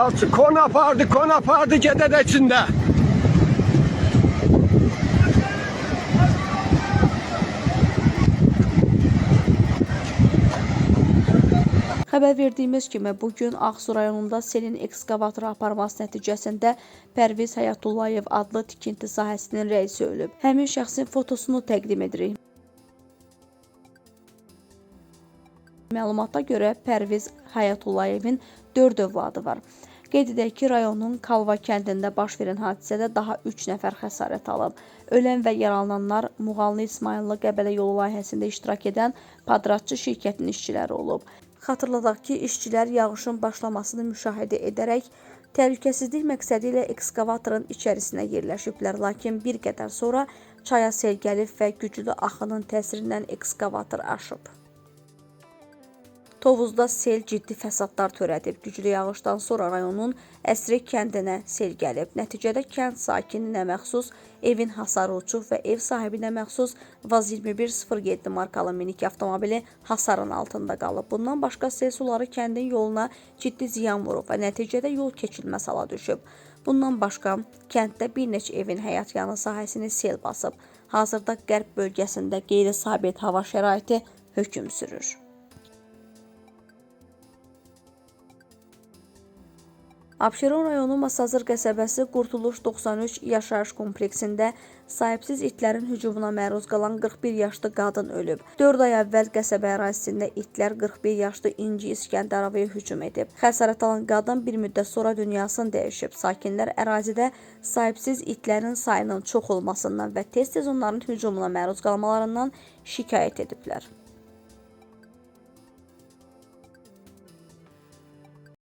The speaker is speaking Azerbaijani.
Yalçı kon apardı gedədə içində. Xəbər verdiyimiz kimi, bugün Ağsu rayonunda selin ekskavatoru aparması nəticəsində Pərviz Həyatullayev adlı tikinti sahəsinin rəisi ölüb. Həmin şəxsin fotosunu təqdim edirik. Məlumata görə Pərviz Həyatullayevin 4 övladı var. Qeyd edək ki, rayonun Kalva kəndində baş verən hadisədə daha 3 nəfər xəsarət alıb. Ölən və yaralananlar Muğanlı İsmayıllı Qəbələ yolu layihəsində iştirak edən Padratçı şirkətinin işçiləri olub. Xatırladaq ki, işçilər yağışın başlamasını müşahidə edərək təhlükəsizlik məqsədi ilə ekskavatorun içərisinə yerləşiblər, lakin bir qədər sonra çaya sel gəlib və güclü axının təsirindən ekskavator aşıb. Tovuzda sel ciddi fəsadlar törədib. Güclü yağışdan sonra rayonun Əsrik kəndinə sel gəlib. Nəticədə kənd sakininə məxsus evin hasarı uçub və ev sahibinə məxsus VAZ 2107 markalı minik avtomobili hasarın altında qalıb. Bundan başqa sel suları kəndin yoluna ciddi ziyan vurub və nəticədə yol keçilməz hala düşüb. Bundan başqa kənddə bir neçə evin həyat yanı sahəsini sel basıb. Hazırda qərb bölgəsində qeyri-sabit hava şəraiti hökm sürür. Abşeron rayonu Masazır qəsəbəsi Qurtuluş 93 yaşayış kompleksində sahibsiz itlərin hücumuna məruz qalan 41 yaşlı qadın ölüb. 4 ay əvvəl qəsəbə ərazisində itlər 41 yaşlı İnci İskəndərovaya hücum edib. Xəsarət alan qadın bir müddət sonra dünyasını dəyişib. Sakinlər ərazidə sahibsiz itlərin sayının çox olmasından və tez-tez onların hücumuna məruz qalmalarından şikayət ediblər.